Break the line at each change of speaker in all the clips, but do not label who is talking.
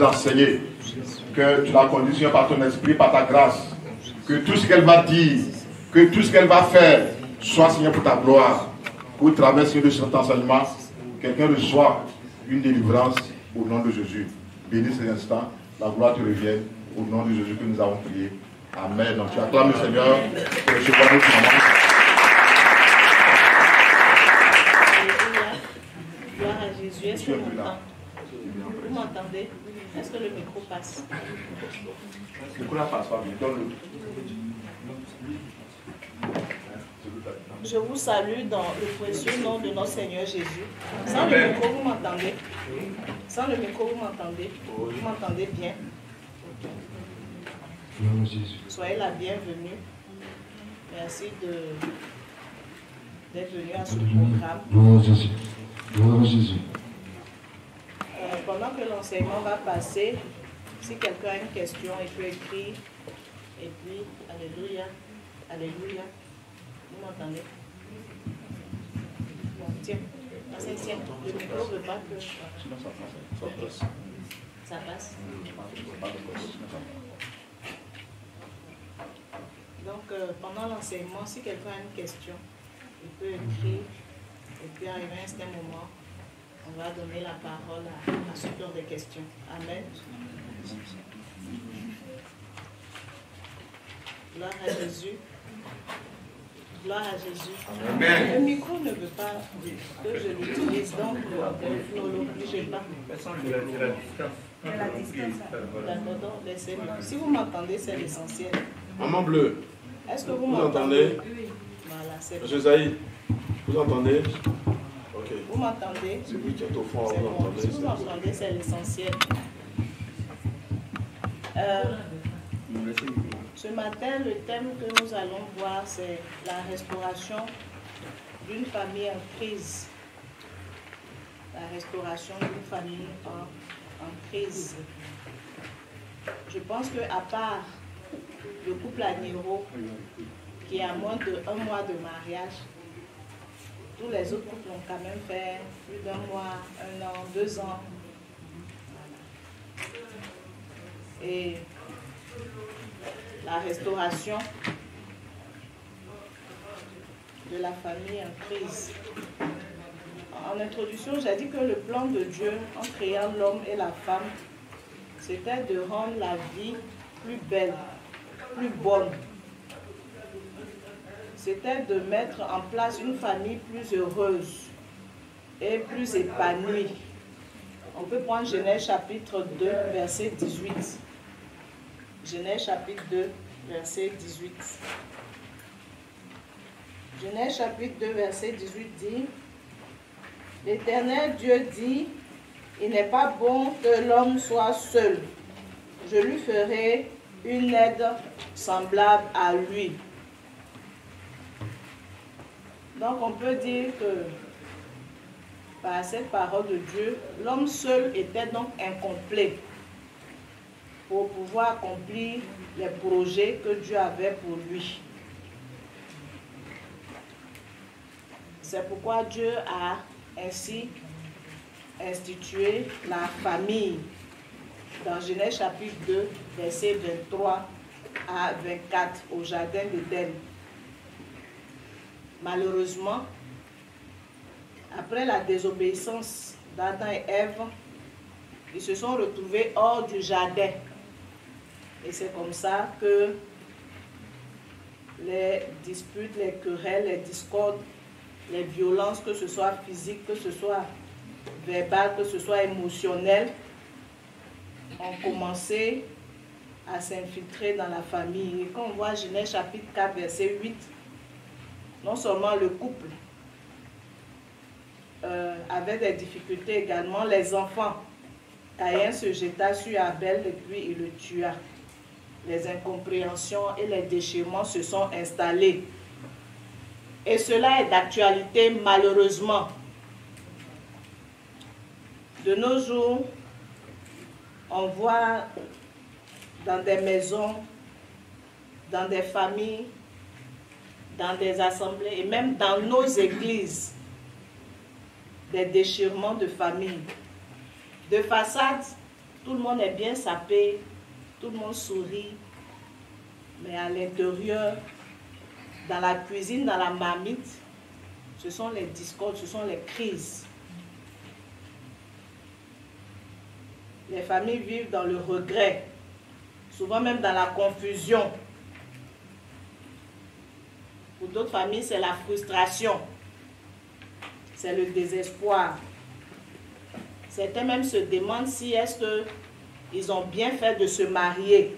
enseigner. Que tu la conduises, Seigneur, par ton esprit, par ta grâce. Que tout ce qu'elle va dire, que tout ce qu'elle va faire, soit, Seigneur, pour ta gloire. Au travers, Seigneur, de cet enseignement, quelqu'un reçoit une délivrance au nom de Jésus. Bénis ces instants, la gloire te revienne au nom de Jésus que nous avons prié. Amen. Donc tu acclames le Seigneur pour recevoir notre maman.
Gloire à Jésus. Est-ce que vous m'entendez? Est-ce que le micro passe?
Le micro ne passe pas, mais donne-le.
Je vous salue dans le précieux nom de notre Seigneur Jésus. Sans le micro, vous m'entendez? Sans le micro, vous m'entendez? Vous m'entendez bien? Soyez la bienvenue. Merci d'être venu à ce programme.
Gloire à Jésus. Gloire à Jésus.
Pendant que l'enseignement va passer, si quelqu'un a une question, il peut écrire. Et puis, alléluia, alléluia. Vous m'entendez? Bon, tiens, tiens, le micro ne veut pas que... Ça passe. Donc, pendant l'enseignement, si quelqu'un a une question, il peut écrire. Et puis, arrivé à un certain moment, on va donner la parole à ceux qui ont des questions. Amen. Gloire à Jésus. Gloire à Jésus. Amen. Le micro ne veut pas que je l'utilise, donc ne l'obligez pas. La distance. D'accord, donc laissez-moi. Si vous m'entendez, c'est l'essentiel.
Maman bleue.
Est-ce que vous m'entendez? Voilà, c'est bon.
Monsieur Zaï, vous entendez? Ok.
Vous m'entendez?
C'est lui qui est au fond, vous
Bon.
entendez?
Si vous m'entendez, c'est l'essentiel. Ce matin, le thème que nous allons voir, c'est la restauration d'une famille en crise. La restauration d'une famille en crise. Je pense qu'à part le couple Agnero, qui a moins d'1 mois de mariage, tous les autres couples ont quand même fait plus d'1 mois, 1 an, 2 ans. Et la restauration de la famille en crise. En introduction, j'ai dit que le plan de Dieu en créant l'homme et la femme, c'était de rendre la vie plus belle, plus bonne. C'était de mettre en place une famille plus heureuse et plus épanouie. On peut prendre Genèse chapitre 2, verset 18. Genèse chapitre 2, verset 18. Genèse chapitre 2, verset 18 dit: L'Éternel Dieu dit, il n'est pas bon que l'homme soit seul. Je lui ferai une aide semblable à lui. Donc on peut dire que par cette parole de Dieu, l'homme seul était donc incomplet pour pouvoir accomplir les projets que Dieu avait pour lui. C'est pourquoi Dieu a ainsi institué la famille dans Genèse chapitre 2, versets 23 à 24 au jardin d'Éden. Malheureusement, après la désobéissance d'Adam et Ève, ils se sont retrouvés hors du jardin. Et c'est comme ça que les disputes, les querelles, les discordes, les violences, que ce soit physiques, que ce soit verbales, que ce soit émotionnelles, ont commencé à s'infiltrer dans la famille. Et quand on voit Genèse chapitre 4, verset 8, non seulement le couple avait des difficultés également, les enfants. Caïn se jeta sur Abel et puis il le tua. Les incompréhensions et les déchirements se sont installés. Et cela est d'actualité malheureusement. De nos jours, on voit dans des maisons, dans des familles, dans des assemblées et même dans nos églises, des déchirements de famille, de façade, tout le monde est bien sapé, tout le monde sourit, mais à l'intérieur, dans la cuisine, dans la marmite, ce sont les discordes, ce sont les crises. Les familles vivent dans le regret, souvent même dans la confusion. Pour d'autres familles, c'est la frustration, c'est le désespoir. Certains même se demandent si est-ce qu'ils ont bien fait de se marier.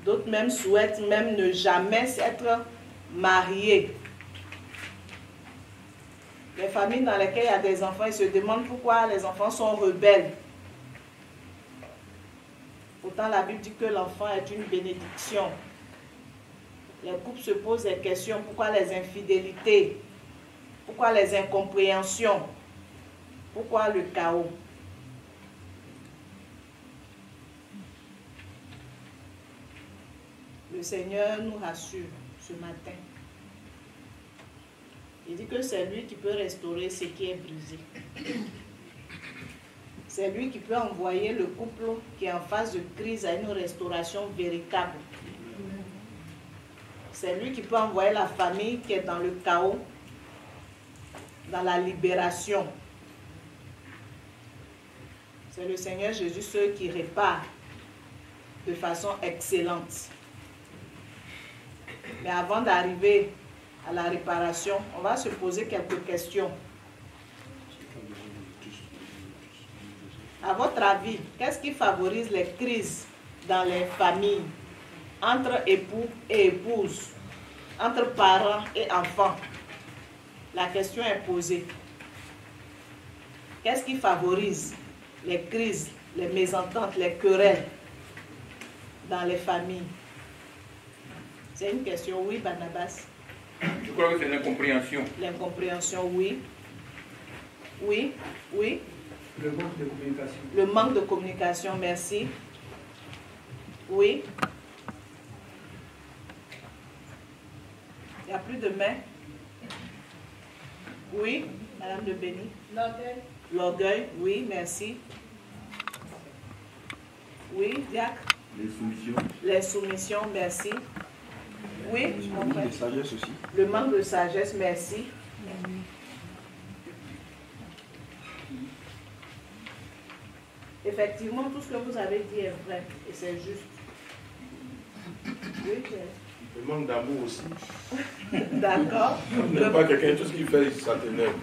D'autres même souhaitent même ne jamais être mariés. Les familles dans lesquelles il y a des enfants, ils se demandent pourquoi les enfants sont rebelles. Pourtant, la Bible dit que l'enfant est une bénédiction. Les couples se posent des questions. Pourquoi les infidélités? Pourquoi les incompréhensions? Pourquoi le chaos? Le Seigneur nous rassure ce matin. Il dit que c'est lui qui peut restaurer ce qui est brisé. C'est lui qui peut envoyer le couple qui est en phase de crise à une restauration véritable. C'est lui qui peut envoyer la famille qui est dans le chaos, dans la libération. C'est le Seigneur Jésus, ceux qui répare de façon excellente. Mais avant d'arriver à la réparation, on va se poser quelques questions. À votre avis, qu'est-ce qui favorise les crises dans les familles, entre époux et épouses, entre parents et enfants? La question est posée. Qu'est-ce qui favorise les crises, les mésententes, les querelles dans les familles? C'est une question, oui, Barnabas?
Je crois que c'est l'incompréhension.
L'incompréhension, oui. Oui, oui.
Le manque de communication.
Le manque de communication, merci. Oui. Il n'y a plus de main. Oui, Madame de Béni.
L'orgueil.
L'orgueil, oui, merci. Oui, Diacre.
Les soumissions.
Les soumissions, merci. Oui,
Le manque de sagesse aussi.
le manque de sagesse, merci. Effectivement, tout ce que vous avez dit est vrai et c'est juste. Oui,
Le manque d'amour aussi.
d'accord.
On n'aime pas quelqu'un, tout ce qu'il fait, ça t'énerve.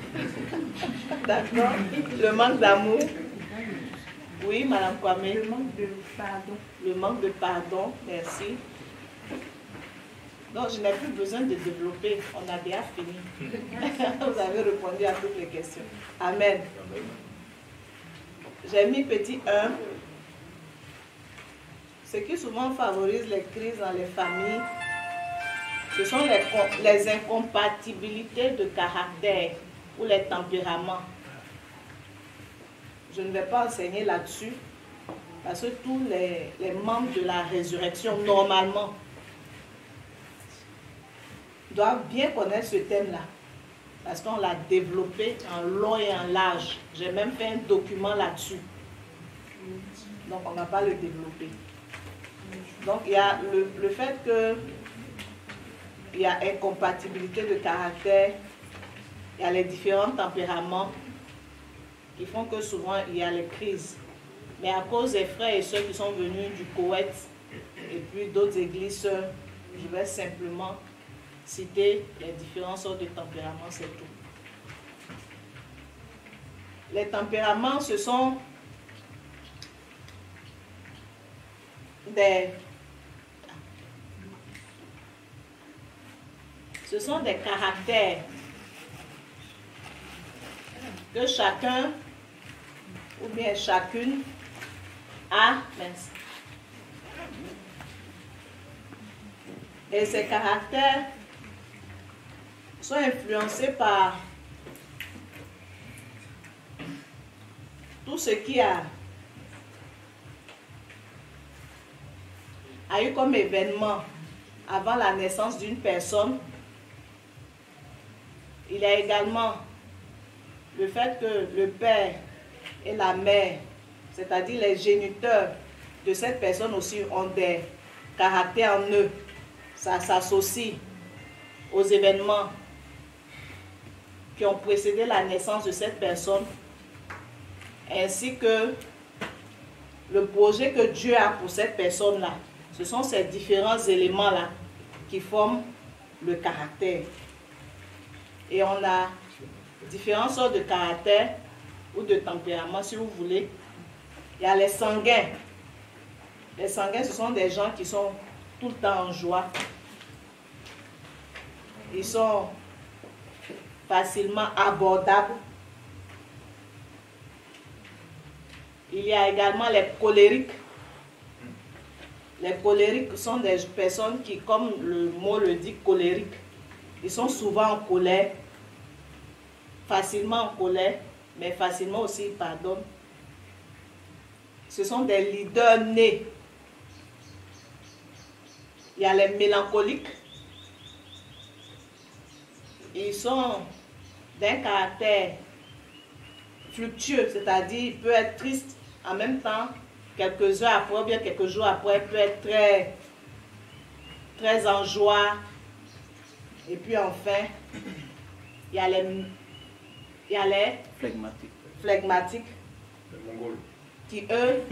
D'accord. Le manque d'amour. Oui, Madame Kwame.
Le manque de pardon.
Le manque de pardon, merci. Donc, je n'ai plus besoin de développer. On a déjà fini. Vous avez répondu à toutes les questions. Amen. J'ai mis petit 1. Ce qui souvent favorise les crises dans les familles, ce sont les incompatibilités de caractère ou les tempéraments. Je ne vais pas enseigner là-dessus parce que tous les membres de la résurrection, normalement, doivent bien connaître ce thème-là. Parce qu'on l'a développé en long et en large. J'ai même fait un document là-dessus. Donc, on ne va pas le développer. Donc, il y a le fait qu'il y a incompatibilité de caractère, il y a les différents tempéraments qui font que souvent, il y a les crises. Mais à cause des frères et sœurs qui sont venus du Koweït et puis d'autres églises, je vais simplement citer les différentes sortes de tempéraments, c'est tout. Les tempéraments, ce sont des caractères que chacun ou bien chacune a. Merci. Et ces caractères sont influencés par tout ce qui a eu comme événement avant la naissance d'une personne. Il y a également le fait que le père et la mère c'est-à-dire les géniteurs de cette personne aussi ont des caractères en eux. Ça s'associe aux événements qui ont précédé la naissance de cette personne, ainsi que le projet que Dieu a pour cette personne-là. Ce sont ces différents éléments-là qui forment le caractère. Et on a différentes sortes de caractères ou de tempéraments, si vous voulez. Il y a les sanguins. Les sanguins, ce sont des gens qui sont tout le temps en joie. Ils sont facilement abordables. Il y a également les colériques. Les colériques sont des personnes qui, comme le mot le dit, colériques. Ils sont souvent en colère, facilement en colère, mais facilement aussi ils pardonnent. Ce sont des leaders nés. Il y a les mélancoliques. Ils sont d'un caractère fluctueux, c'est-à-dire il peut être triste en même temps, quelques heures après ou bien quelques jours après, il peut être très en joie. Et puis enfin, il y a les flegmatiques qui, eux,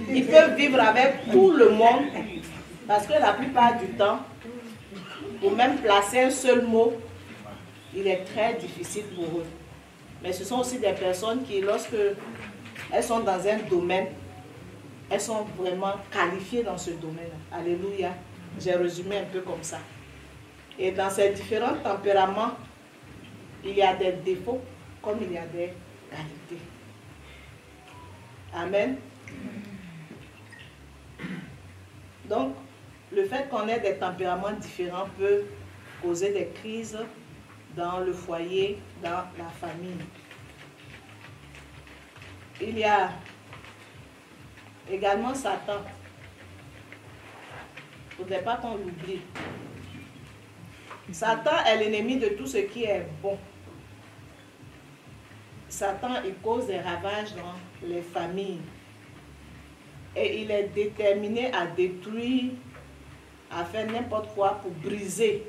ils peuvent vivre avec tout le monde parce que la plupart du temps, pour même placer un seul mot, il est très difficile pour eux. Mais ce sont aussi des personnes qui, lorsque elles sont dans un domaine, elles sont vraiment qualifiées dans ce domaine. Alléluia. J'ai résumé un peu comme ça. Et dans ces différents tempéraments, il y a des défauts comme il y a des qualités. Amen. Donc, le fait qu'on ait des tempéraments différents peut causer des crises dans le foyer, dans la famille. Il y a également Satan. Il ne faudrait pas qu'on l'oublie. Satan est l'ennemi de tout ce qui est bon. Satan, il cause des ravages dans les familles. Et il est déterminé à détruire, à faire n'importe quoi pour briser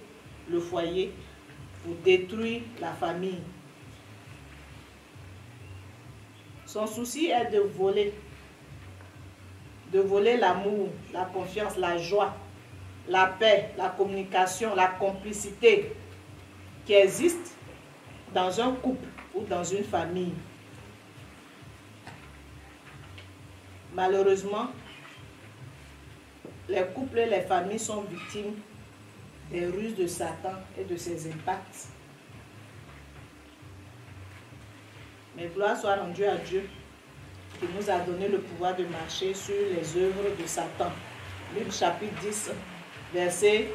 le foyer, pour détruire la famille. Son souci est de voler l'amour, la confiance, la joie, la paix, la communication, la complicité qui existe dans un couple ou dans une famille. Malheureusement, les couples et les familles sont victimes des ruses de Satan et de ses impacts. Mais gloire soit rendue à Dieu qui nous a donné le pouvoir de marcher sur les œuvres de Satan. Luc chapitre 10, verset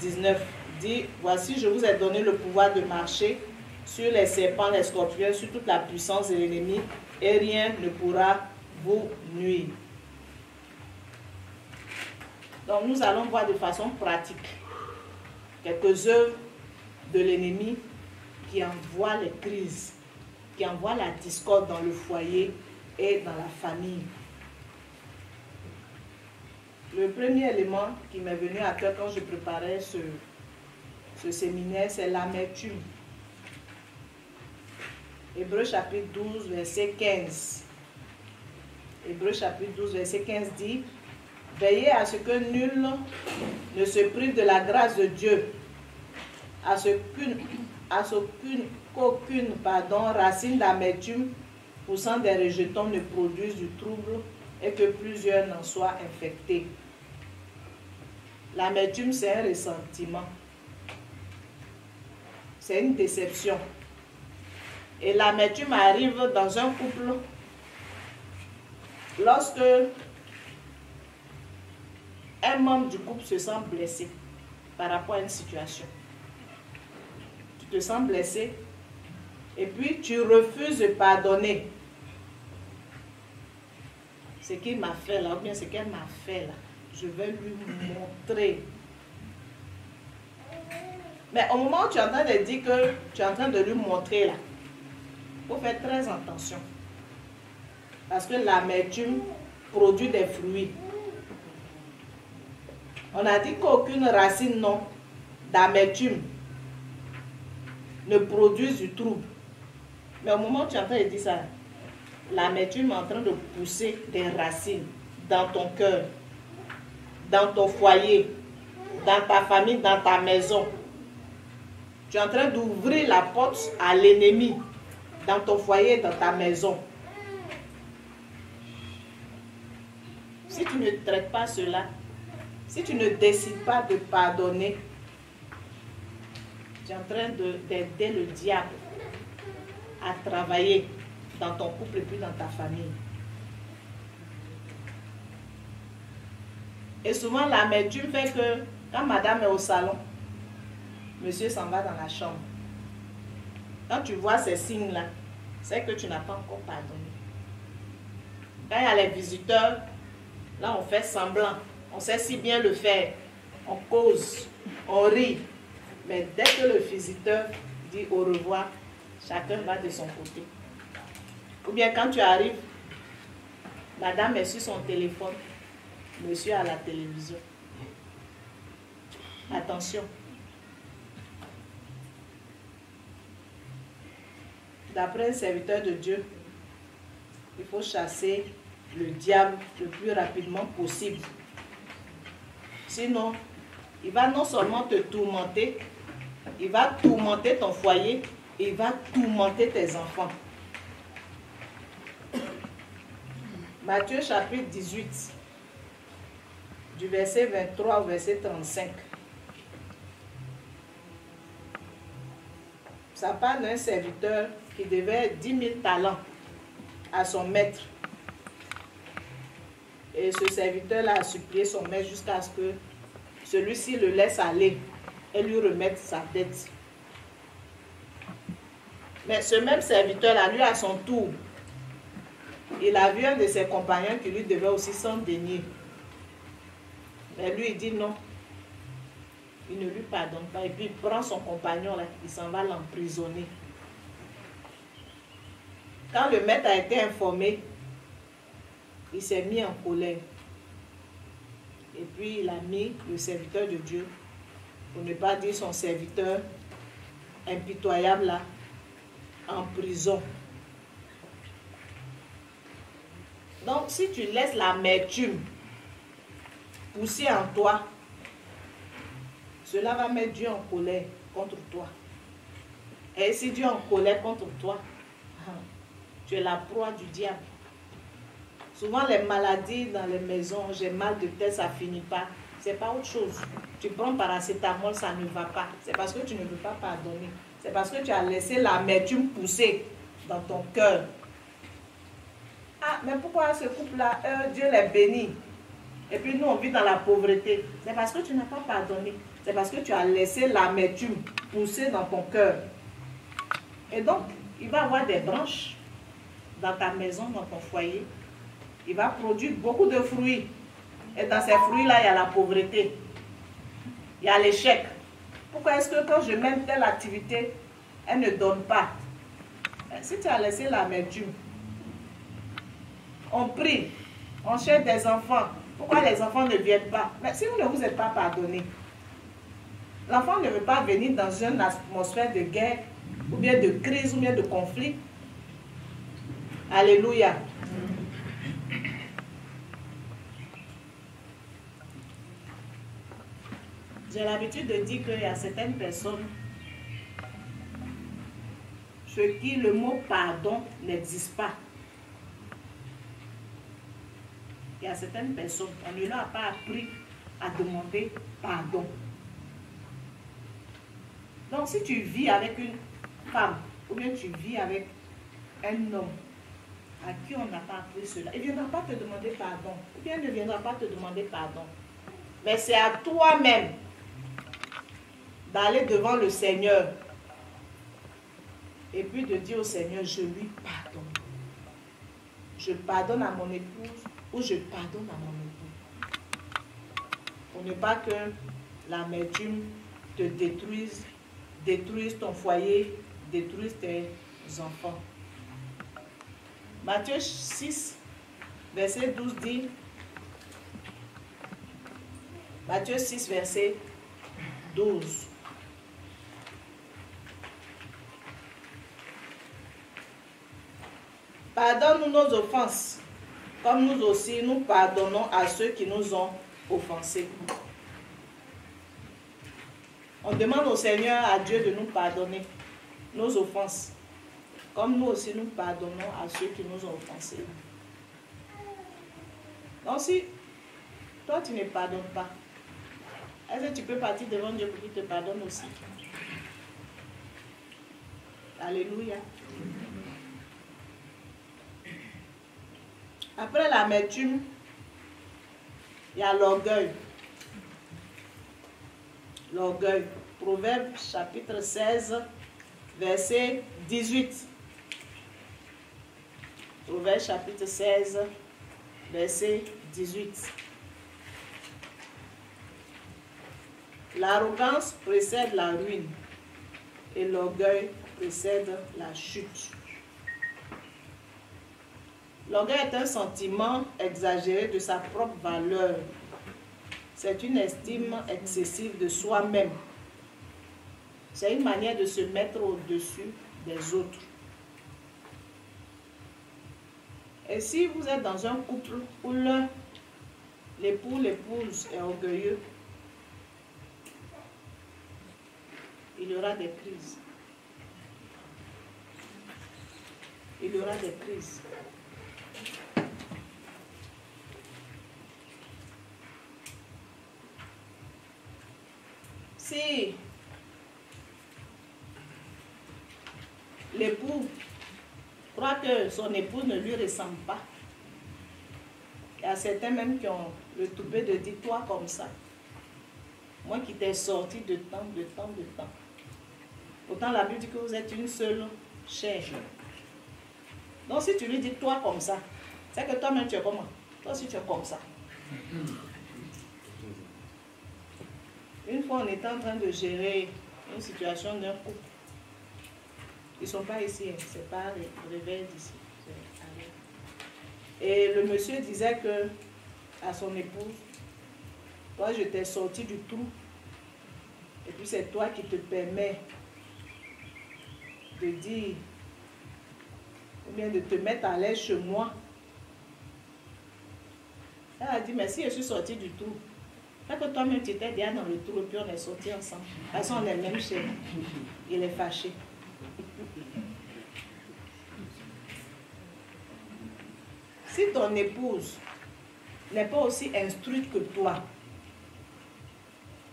19 dit: voici, je vous ai donné le pouvoir de marcher sur les serpents, les scorpions, sur toute la puissance de l'ennemi, et rien ne pourra vous nuire. Donc nous allons voir de façon pratique quelques œuvres de l'ennemi qui envoient les crises, qui envoient la discorde dans le foyer et dans la famille. Le premier élément qui m'est venu à cœur quand je préparais ce séminaire, c'est l'amertume. Hébreux chapitre 12, verset 15. Hébreux chapitre 12, verset 15 dit: veillez à ce que nul ne se prive de la grâce de Dieu, à ce qu'aucune racine d'amertume poussant des rejetons ne produise du trouble et que plusieurs n'en soient infectés. L'amertume, c'est un ressentiment. C'est une déception. Et l'amertume arrive dans un couple lorsque un membre du couple se sent blessé par rapport à une situation. Tu te sens blessé et puis tu refuses de pardonner ce qu'il m'a fait là, ou bien ce qu'elle m'a fait là. Je vais lui montrer. Mais au moment où tu es en train de dire que tu es en train de lui montrer là, il faut faire très attention. Parce que l'amertume produit des fruits. On a dit qu'aucune racine non d'amertume ne produit du trouble. Mais au moment où tu es en train de dire ça, l'amertume est en train de pousser des racines dans ton cœur, dans ton foyer, dans ta famille, dans ta maison. Tu es en train d'ouvrir la porte à l'ennemi dans ton foyer, dans ta maison. Si tu ne traites pas cela, si tu ne décides pas de pardonner, tu es en train d'aider le diable à travailler dans ton couple et puis dans ta famille. Et souvent, l'amertume fait que quand madame est au salon, monsieur s'en va dans la chambre. Quand tu vois ces signes-là, c'est que tu n'as pas encore pardonné. Quand il y a les visiteurs, là on fait semblant. On sait si bien le faire. On cause, on rit. Mais dès que le visiteur dit au revoir, chacun va de son côté. Ou bien quand tu arrives, madame est sur son téléphone, monsieur à la télévision. Attention. D'après un serviteur de Dieu, il faut chasser le diable le plus rapidement possible. Sinon, il va non seulement te tourmenter, il va tourmenter ton foyer, et il va tourmenter tes enfants. Matthieu chapitre 18, du verset 23 au verset 35. Ça parle d'un serviteur qui devait 10 000 talents à son maître. Et ce serviteur-là a supplié son maître jusqu'à ce que celui-ci le laisse aller et lui remette sa dette. Mais ce même serviteur-là, lui, à son tour, il a vu un de ses compagnons qui lui devait aussi 100 deniers. Mais lui, il dit non. Il ne lui pardonne pas. Et puis, il prend son compagnon, là, il s'en va l'emprisonner. Quand le maître a été informé, il s'est mis en colère. Et puis, il a mis le serviteur de Dieu, pour ne pas dire son serviteur impitoyable, là, en prison. Donc, si tu laisses l'amertume pousser en toi, cela va mettre Dieu en colère contre toi. Et si Dieu est en colère contre toi, tu es la proie du diable. Souvent, les maladies dans les maisons, j'ai mal de tête, ça ne finit pas. Ce n'est pas autre chose. Tu prends paracétamol, ça ne va pas. C'est parce que tu ne veux pas pardonner. C'est parce que tu as laissé l'amertume pousser dans ton cœur. Ah, mais pourquoi ce couple-là, Dieu les bénit? Et puis nous, on vit dans la pauvreté. C'est parce que tu n'as pas pardonné. C'est parce que tu as laissé l'amertume pousser dans ton cœur. Et donc, il va y avoir des branches dans ta maison, dans ton foyer. Il va produire beaucoup de fruits. Et dans ces fruits-là, il y a la pauvreté. Il y a l'échec. Pourquoi est-ce que quand je mène telle activité, elle ne donne pas? Si tu as laissé l'amertume, on prie, on cherche des enfants. Pourquoi les enfants ne viennent pas? Mais si vous ne vous êtes pas pardonné, l'enfant ne veut pas venir dans une atmosphère de guerre, ou bien de crise, ou bien de conflit. Alléluia. J'ai l'habitude de dire qu'il y a certaines personnes chez qui le mot pardon n'existe pas. Il y a certaines personnes, on ne leur a pas appris à demander pardon. Donc si tu vis avec une femme, ou bien tu vis avec un homme à qui on n'a pas appris cela, il ne viendra pas te demander pardon, ou bien il ne viendra pas te demander pardon. Mais c'est à toi-même d'aller devant le Seigneur et puis de dire au Seigneur, je lui pardonne. Je pardonne à mon épouse ou je pardonne à mon époux. Pour ne pas que l'amertume te détruise ton foyer, détruise tes enfants. Matthieu 6, verset 12 dit, Matthieu 6, verset 12. Pardonne-nous nos offenses, comme nous aussi nous pardonnons à ceux qui nous ont offensés. On demande au Seigneur, à Dieu, de nous pardonner nos offenses, comme nous aussi nous pardonnons à ceux qui nous ont offensés. Donc si toi tu ne pardonnes pas, est-ce que tu peux partir devant Dieu pour qu'il te pardonne aussi? Alléluia. Après l'amertume, il y a l'orgueil. L'orgueil. Proverbe chapitre 16, verset 18. Proverbe chapitre 16, verset 18. L'arrogance précède la ruine et l'orgueil précède la chute. L'orgueil est un sentiment exagéré de sa propre valeur. C'est une estime excessive de soi-même. C'est une manière de se mettre au-dessus des autres. Et si vous êtes dans un couple où l'époux, l'épouse est orgueilleux, il y aura des crises. Il y aura des crises. Si l'époux croit que son épouse ne lui ressemble pas, il y a certains même qui ont le toupet de dire toi comme ça. Moi qui t'ai sorti de temps. Pourtant la Bible dit que vous êtes une seule chair. Donc si tu lui dis toi comme ça, c'est que toi-même tu es comment? Toi aussi tu es comme ça. Une fois, on était en train de gérer une situation d'un couple. Ils ne sont pas ici, c'est pas le réveil d'ici. Et le monsieur disait que à son épouse, toi, je t'ai sorti du trou. Et puis c'est toi qui te permets de dire, ou bien de te mettre à l'aise chez moi. Elle a dit, mais si je suis sortie du trou, c'est que toi-même tu étais déjà dans le trou et puis on est sortis ensemble. Parce qu'on est même chez il est fâché. Si ton épouse n'est pas aussi instruite que toi,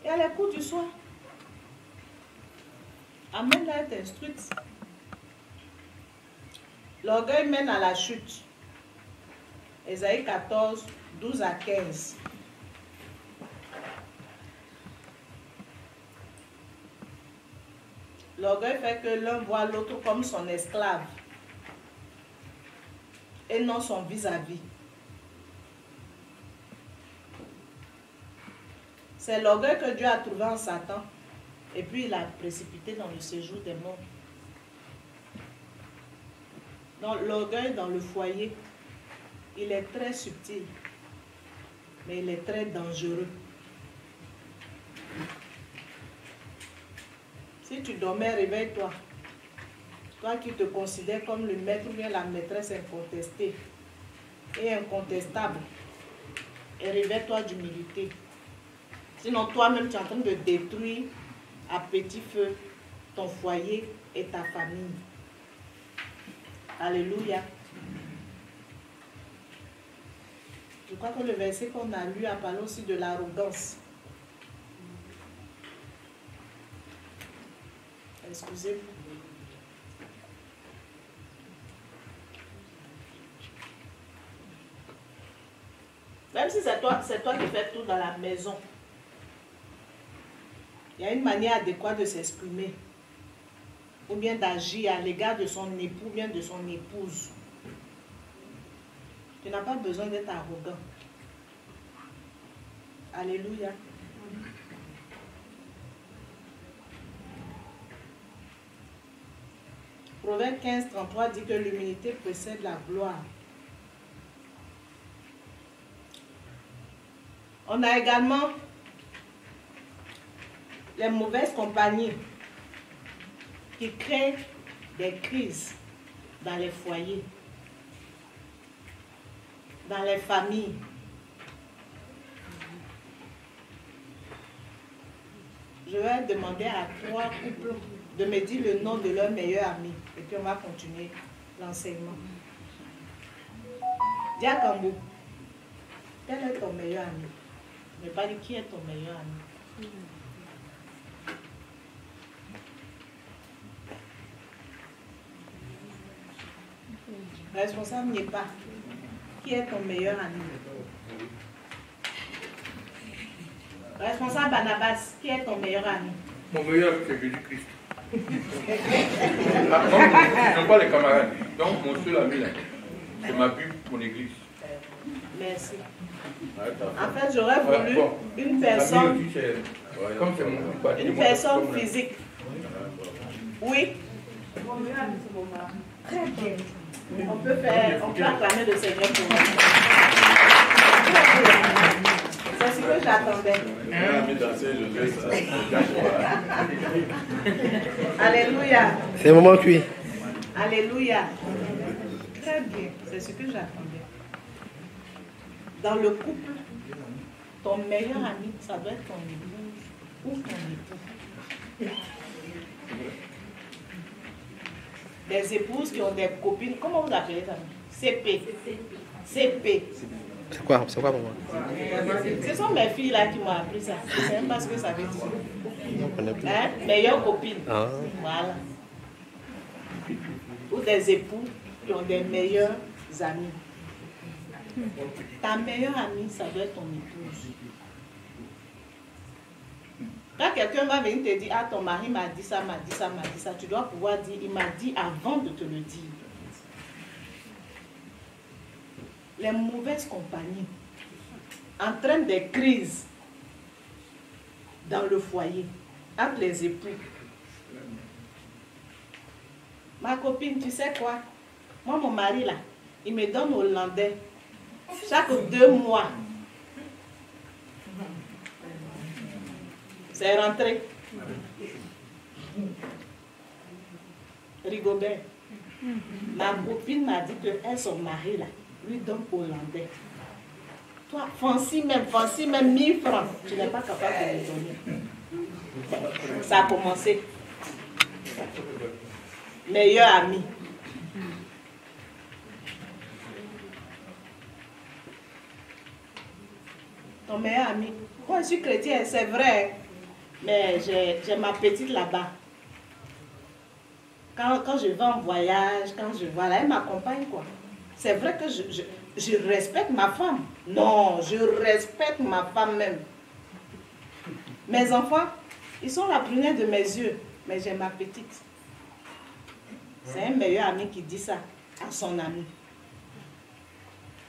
et à l'écoute du soir, amène-la à être instruite. L'orgueil mène à la chute. Ésaïe 14, 12 à 15. L'orgueil fait que l'un voit l'autre comme son esclave et non son vis-à-vis. C'est l'orgueil que Dieu a trouvé en Satan et puis il a précipité dans le séjour des morts. Donc l'orgueil dans le foyer, il est très subtil, mais il est très dangereux. Si tu dormais, réveille-toi. Toi qui te considères comme le maître ou bien la maîtresse incontestée et incontestable, et réveille-toi d'humilité. Sinon, toi-même, tu es en train de détruire à petit feu ton foyer et ta famille. Alléluia. Je crois que le verset qu'on a lu a parlé aussi de l'arrogance. Excusez-moi. Même si c'est toi qui fais tout dans la maison, il y a une manière adéquate de s'exprimer ou bien d'agir à l'égard de son époux ou bien de son épouse. Tu n'as pas besoin d'être arrogant. Alléluia. Proverbe 15, 33 dit que l'humilité précède la gloire. On a également les mauvaises compagnies qui créent des crises dans les foyers, dans les familles. Je vais demander à 3 couples de me dire le nom de leur meilleur ami. Et puis on va continuer l'enseignement. Diakambo, quel est ton meilleur ami? Je ne vais pas dire qui est ton meilleur ami. Responsable n'est pas. Qui est ton meilleur ami? Responsable Barnabas, qui est ton meilleur ami?
Mon meilleur ami, c'est Jésus-Christ. Ah, non, je n'aime pas les camarades. Donc, mon seul ami, là, c'est ma Bible, mon église.
Merci. En fait, j'aurais voulu une personne,
Comme c'est mon
une personne physique. Oui. Très bien. On peut acclamer le Seigneur pour moi. C'est ce que j'attendais. Alléluia.
C'est un moment cuit.
Alléluia. Très bien. C'est ce que j'attendais. Dans le couple, ton meilleur ami, ça doit être ton épouse ou ton époux. Des épouses qui ont des copines, comment vous appelez ça? CP. CP.
C'est quoi pour moi?
Ce sont mes filles là qui m'ont appris ça. Je ne sais même pas ce que ça veut dire. Hein? Meilleure copine.
Ah.
Voilà. Ou des époux qui ont des meilleurs amis. Ta meilleure amie, ça doit être ton épouse. Quand quelqu'un va venir te dire, ah, ton mari m'a dit ça, m'a dit ça, m'a dit ça, tu dois pouvoir dire, il m'a dit avant de te le dire. Les mauvaises compagnies entraînent des crises dans le foyer, entre les époux. Ma copine, tu sais quoi? Moi, mon mari, là, il me donne hollandais chaque 2 mois. C'est rentré. Rigobert. Ma copine m'a dit que son mari, là, lui donne hollandais. Toi, Fancy même 1000 francs, tu n'es pas capable de les donner. Ça a commencé. Meilleur ami. Ton meilleur ami. Moi, je suis chrétienne, c'est vrai. Mais j'ai ma petite là-bas. Quand je vais en voyage, quand je vois là, elle m'accompagne quoi. C'est vrai que je respecte ma femme. Non, je respecte ma femme même. Mes enfants, ils sont la prunelle de mes yeux. Mais j'ai ma petite. C'est un meilleur ami qui dit ça à son ami.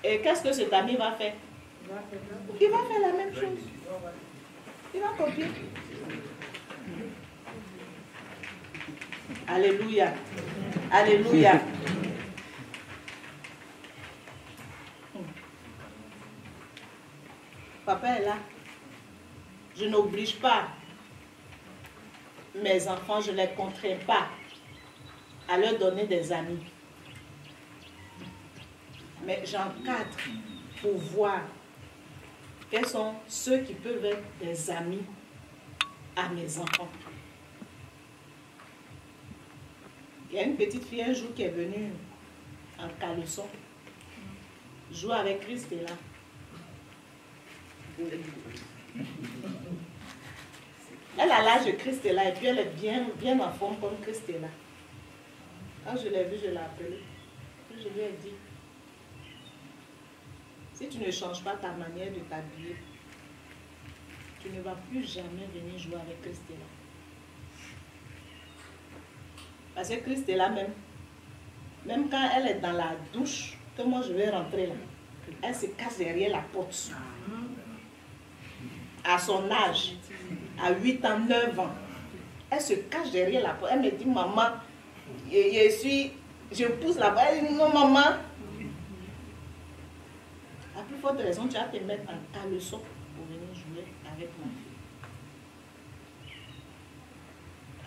Et qu'est-ce que cet ami va faire? Il va faire la même chose. Il va copier. Alléluia. Alléluia. Papa est là. Je n'oblige pas mes enfants, je ne les contrains pas à leur donner des amis. Mais j'encadre pour voir quels sont ceux qui peuvent être des amis à mes enfants. Il y a une petite fille un jour qui est venue en caleçon jouer avec Christella. Elle a l'âge de Christella et puis elle est bien en forme comme Christella. Quand je l'ai vue, je l'ai appelée. Je lui ai dit, si tu ne changes pas ta manière de t'habiller, tu ne vas plus jamais venir jouer avec Christella. Parce que Christella même quand elle est dans la douche, que moi je vais rentrer là, elle se cache derrière la porte. À son âge, à 8 ans, 9 ans, elle se cache derrière la porte. Elle me dit, maman, je pousse là-bas, elle dit non maman. À plus forte raison, tu vas te mettre à leçon pour venir jouer avec ma fille.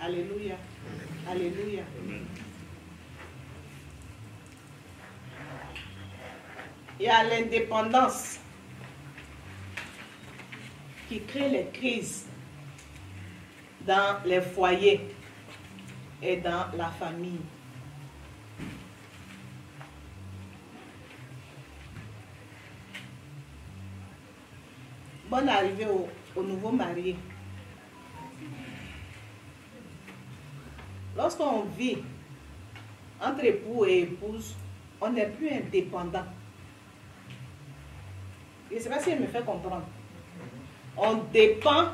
Alléluia. Alléluia. Il y a l'indépendance qui crée les crises dans les foyers et dans la famille. Bonne arrivée au nouveau marié. Lorsqu'on vit entre époux et épouse, on n'est plus indépendant. Je ne sais pas si elle me fait comprendre. On dépend.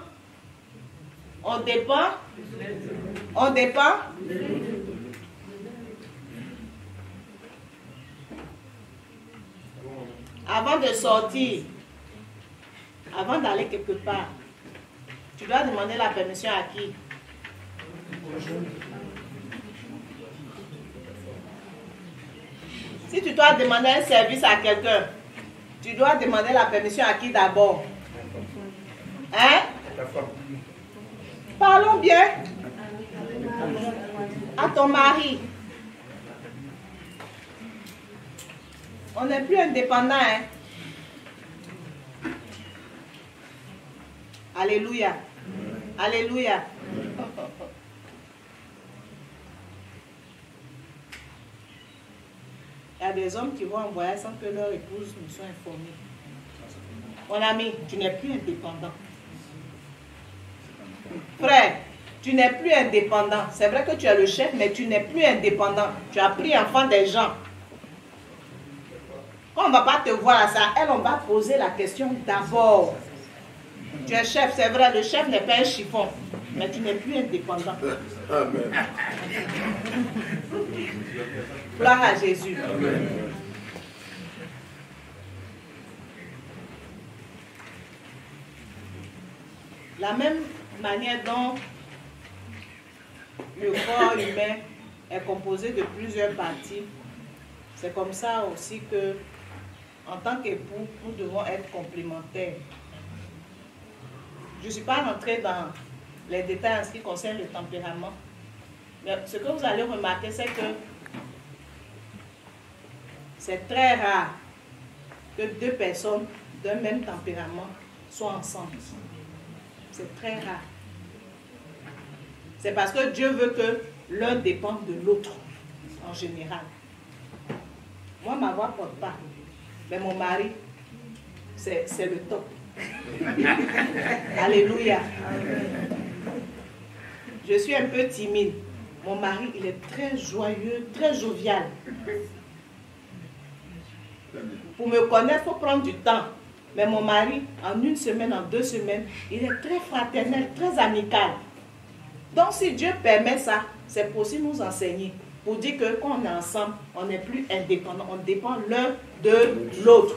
Avant de sortir, avant d'aller quelque part, tu dois demander la permission à qui? Si tu dois demander un service à quelqu'un, tu dois demander la permission à qui d'abord? Hein? Parlons bien. À ton mari. On n'est plus indépendant, hein? Alléluia. Alléluia. Il y a des hommes qui vont en voyage sans que leur épouse ne soit informée. Mon ami, tu n'es plus indépendant. Frère, tu n'es plus indépendant. C'est vrai que tu es le chef, mais tu n'es plus indépendant. Tu as pris enfant des gens. Quand on ne va pas te voir à ça, on va poser la question d'abord. Tu es chef, c'est vrai, le chef n'est pas un chiffon, mais tu n'es plus indépendant.
Amen.
Gloire à Jésus.
Amen.
La même manière dont le corps humain est composé de plusieurs parties, c'est comme ça aussi que, en tant qu'époux, nous devons être complémentaires. Je ne suis pas rentrée dans les détails en ce qui concerne le tempérament, mais ce que vous allez remarquer, c'est que c'est très rare que deux personnes d'un même tempérament soient ensemble. C'est très rare. C'est parce que Dieu veut que l'un dépende de l'autre, en général. Moi, ma voix ne porte pas. Mais mon mari, c'est le top. Alléluia. Je suis un peu timide. Mon mari, il est très joyeux, très jovial. Pour me connaître, il faut prendre du temps. Mais mon mari, en une semaine, en 2 semaines, il est très fraternel, très amical. Donc, si Dieu permet ça, c'est pour aussi nous enseigner. Pour dire que quand on est ensemble, on n'est plus indépendant. On dépend l'un de l'autre.